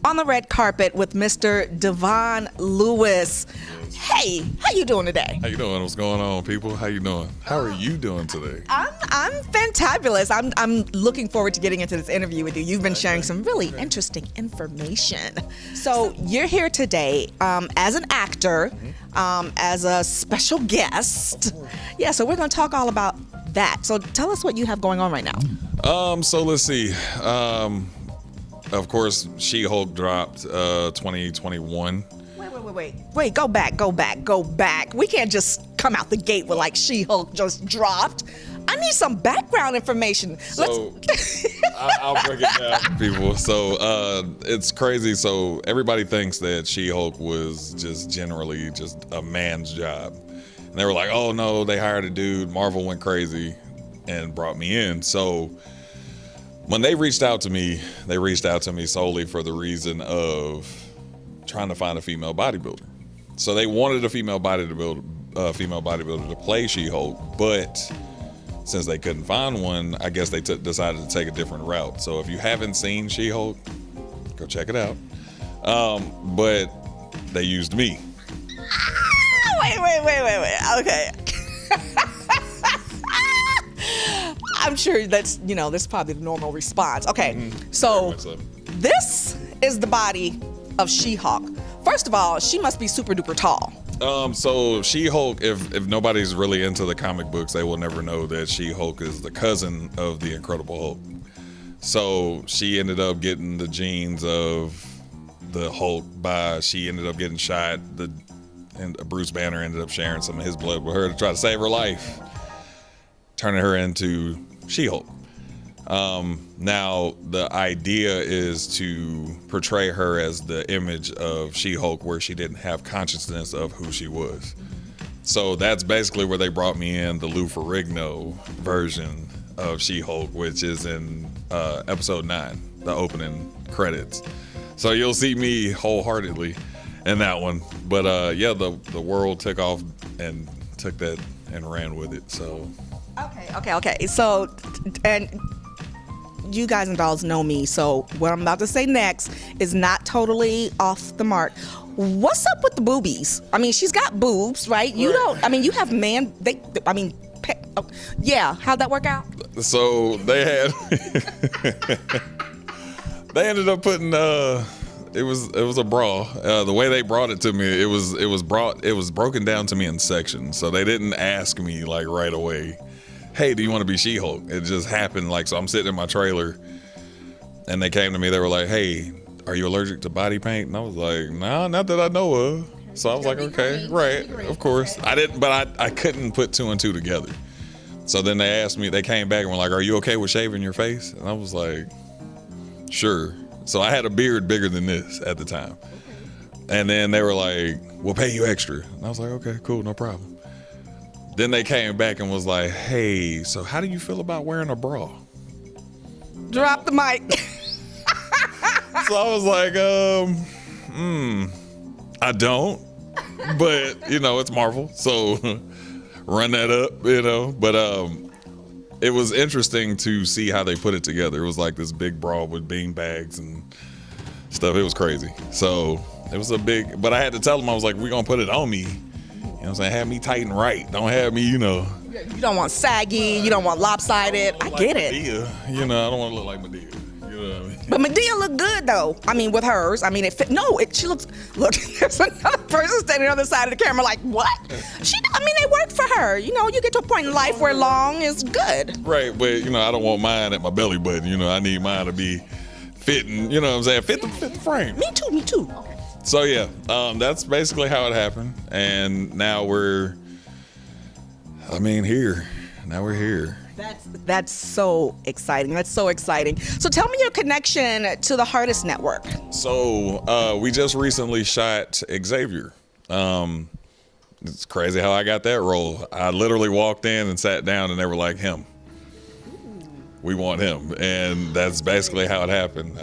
on the red carpet with Mr. Devon Lewis. Hey, how you doing today? How you doing? What's going on, people? How you doing? How are you doing today? I'm fantabulous. I'm looking forward to getting into this interview with you. You've been sharing some really interesting information. So you're here today as an actor, as a special guest. Yeah, so we're going to talk all about that. So tell us what you have going on right now. So let's see. Of course, She-Hulk dropped 2021. Wait, go back. We can't just come out the gate with like She-Hulk just dropped. I need some background information. So I'll break it down for people. So it's crazy. So everybody thinks that She-Hulk was just generally just a man's job. And they were like, oh no, they hired a dude. Marvel went crazy and brought me in. So when they reached out to me solely for the reason of trying to find a female bodybuilder. So they wanted a female bodybuilder to play She-Hulk, but since they couldn't find one, I guess they decided to take a different route. So if you haven't seen She-Hulk, go check it out. But they used me. Wait. Okay. I'm sure that's probably the normal response. Okay, so this is the body of She-Hulk. First of all, she must be super duper tall. So She-Hulk, if nobody's really into the comic books, they will never know that She-Hulk is the cousin of the Incredible Hulk. So she ended up getting the genes of the Hulk she ended up getting shot. And Bruce Banner ended up sharing some of his blood with her to try to save her life, turning her into She-Hulk. Now the idea is to portray her as the image of She-Hulk where she didn't have consciousness of who she was. So that's basically where they brought me in, the Lou Ferrigno version of She-Hulk, which is in episode 9, the opening credits. So you'll see me wholeheartedly in that one. But yeah, the world took off and took that and ran with it. So Okay. So, and you guys and dolls know me, so what I'm about to say next is not totally off the mark. What's up with the boobies? I mean, she's got boobs, right? You don't. I mean, you have yeah. How'd that work out? So they had, they ended up putting it was a bra. The way they brought it to me, it was broken down to me in sections. So they didn't ask me like right away, hey, do you want to be She-Hulk? It just happened. Like, so I'm sitting in my trailer and they came to me. They were like, hey, are you allergic to body paint? And I was like, nah, not that I know of. So I was like, okay, right, of course. I didn't, but I couldn't put 2 and 2 together. So then they came back and were like, are you okay with shaving your face? And I was like, sure. So I had a beard bigger than this at the time. And then they were like, we'll pay you extra. And I was like, okay, cool, no problem. Then they came back and was like, hey, so how do you feel about wearing a bra? Drop the mic. So I was like, I don't, but it's Marvel, so run that up, but it was interesting to see how they put it together. It was like this big bra with bean bags and stuff. It was crazy. So it was but I had to tell them, I was like, we're gonna put it on me. You know what I'm saying? Have me tight and right. Don't have me, You don't want saggy. You don't want lopsided. I get it. Medea. I don't want to look like Medea. You know what I mean? But Medea looked good though. I mean, with hers. I mean, it fit. No, she looks. Look, there's another person standing on the other side of the camera, like what? They work for her. You get to a point in life where long is good. Right, but I don't want mine at my belly button. I need mine to be fitting. You know what I'm saying? Fit the frame. Me too. Okay. So yeah, that's basically how it happened, and now we're here. Now we're here. That's so exciting. So tell me your connection to the Heartist Network. So we just recently shot Xavier. It's crazy how I got that role. I literally walked in and sat down, and they were like, him. We want him, and that's basically how it happened.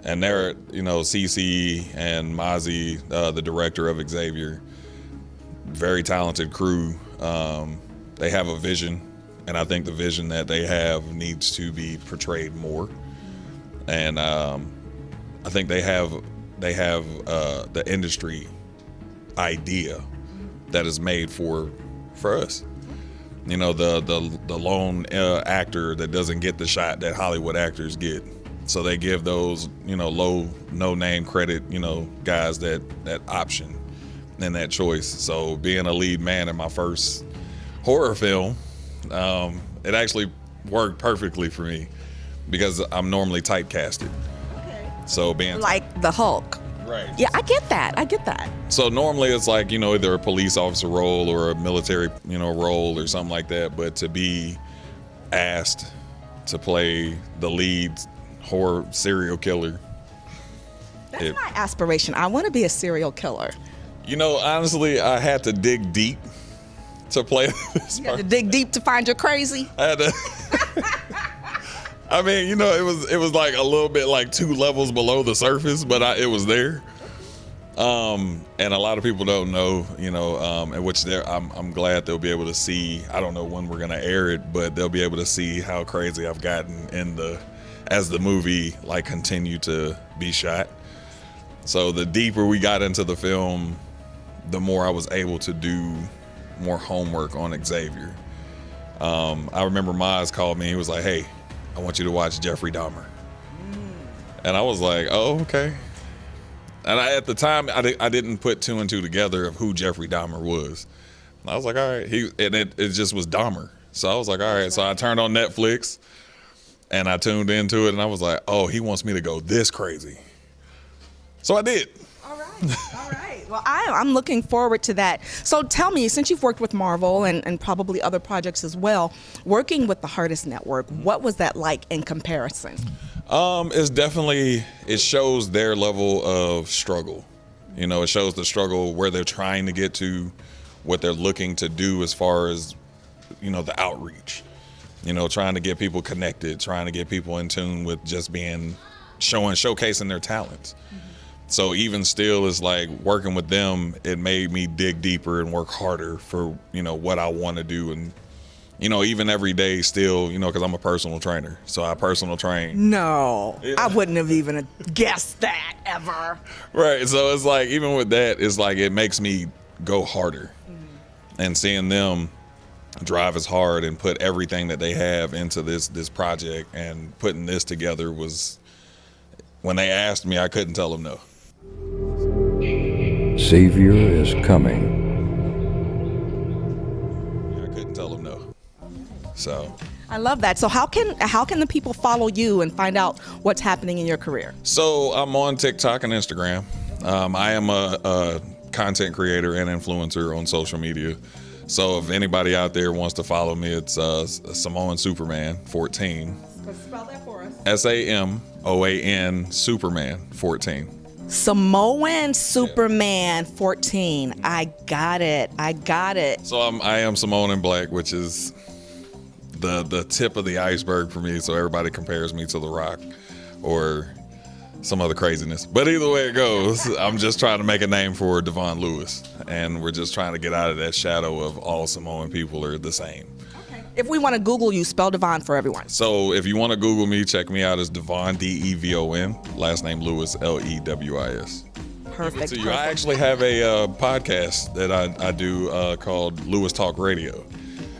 And they're, Cece and Mozzie, the director of Xavier, very talented crew. They have a vision, and I think the vision that they have needs to be portrayed more. And I think they have the industry idea that is made for us. You know, the lone actor that doesn't get the shot that Hollywood actors get. So they give those, you know, low, no name credit, you know, guys that option and that choice. So being a lead man in my first horror film, it actually worked perfectly for me because I'm normally typecasted. Okay. So being like the Hulk. Right. Yeah, I get that. So normally it's like, you know, either a police officer role or a military, you know, role or something like that. But to be asked to play the lead horror serial killer. That's my aspiration. I want to be a serial killer. You know, honestly, I had to dig deep to play this You part. had to dig deep to find your crazy. I had to. I mean, you know, it was like a little bit like 2 levels below the surface, but it was there. And a lot of people don't know, you know, in which I'm glad they'll be able to see. I don't know when we're gonna air it, but they'll be able to see how crazy I've gotten as the movie like continued to be shot. So the deeper we got into the film, the more I was able to do more homework on Xavier. I remember Maz called me. He was like, "Hey, I want you to watch Jeffrey Dahmer." And I was like, "Oh, okay." And at the time, I didn't put 2 and 2 together of who Jeffrey Dahmer was. And I was like, all right. It just was Dahmer. So I was like, all right. So I turned on Netflix and I tuned into it and I was like, oh, he wants me to go this crazy. So I did. All right. Well, I'm looking forward to that. So tell me, since you've worked with Marvel and probably other projects as well, working with the Heartist Network, what was that like in comparison? It's definitely, it shows their level of struggle. You know, it shows the struggle where they're trying to get to, what they're looking to do as far as, you know, the outreach. You know, trying to get people connected, trying to get people in tune with just being, showcasing their talents. Mm-hmm. So even still, it's like working with them, it made me dig deeper and work harder for, you know, what I want to do. And, you know, even every day still, you know, because I'm a personal trainer. So I personal train. No, yeah. I wouldn't have even guessed that ever. Right. So it's like, even with that, it's like it makes me go harder. Mm-hmm. And seeing them drive as hard and put everything that they have into this project and putting this together was, when they asked me, I couldn't tell them no. Xavier is coming. I couldn't tell them no. So I love that. So how can the people follow you and find out what's happening in your career? So I'm on TikTok and Instagram. I am a content creator and influencer on social media. So if anybody out there wants to follow me, it's Samoan Superman 14. Spell that for us. SAMOAN Superman 14. Samoan Superman 14. I got it. So I am Samoan in black, which is the tip of the iceberg for me. So everybody compares me to The Rock or some other craziness. But either way it goes, I'm just trying to make a name for Devon Lewis. And we're just trying to get out of that shadow of all Samoan people are the same. If we want to Google you, spell Devon for everyone. So if you want to Google me, check me out as Devon, Devon, last name Lewis, Lewis. Perfect. So I actually have a podcast that I do called Lewis Talk Radio.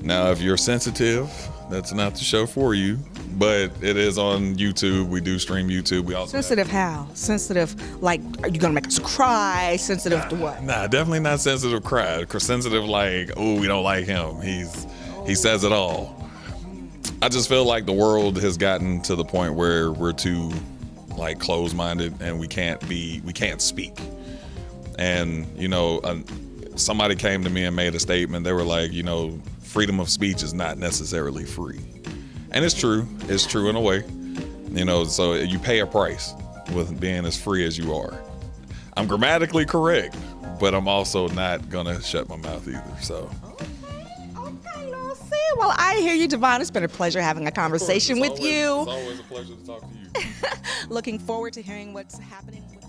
Now, if you're sensitive, that's not the show for you, but it is on YouTube. We do stream YouTube. We also sensitive how? Sensitive, like, are you gonna make us cry? Sensitive to what? Nah, definitely not sensitive cry. Sensitive like, oh, we don't like him. He says it all. I just feel like the world has gotten to the point where we're too like closed-minded and we can't speak. And, you know, somebody came to me and made a statement. They were like, you know, freedom of speech is not necessarily free. And it's true. It's true in a way. You know, so you pay a price with being as free as you are. I'm grammatically correct, but I'm also not gonna shut my mouth either. So. Okay, well, see. Well, I hear you, Devon. It's been a pleasure having a conversation with you. It's always a pleasure to talk to you. Looking forward to hearing what's happening with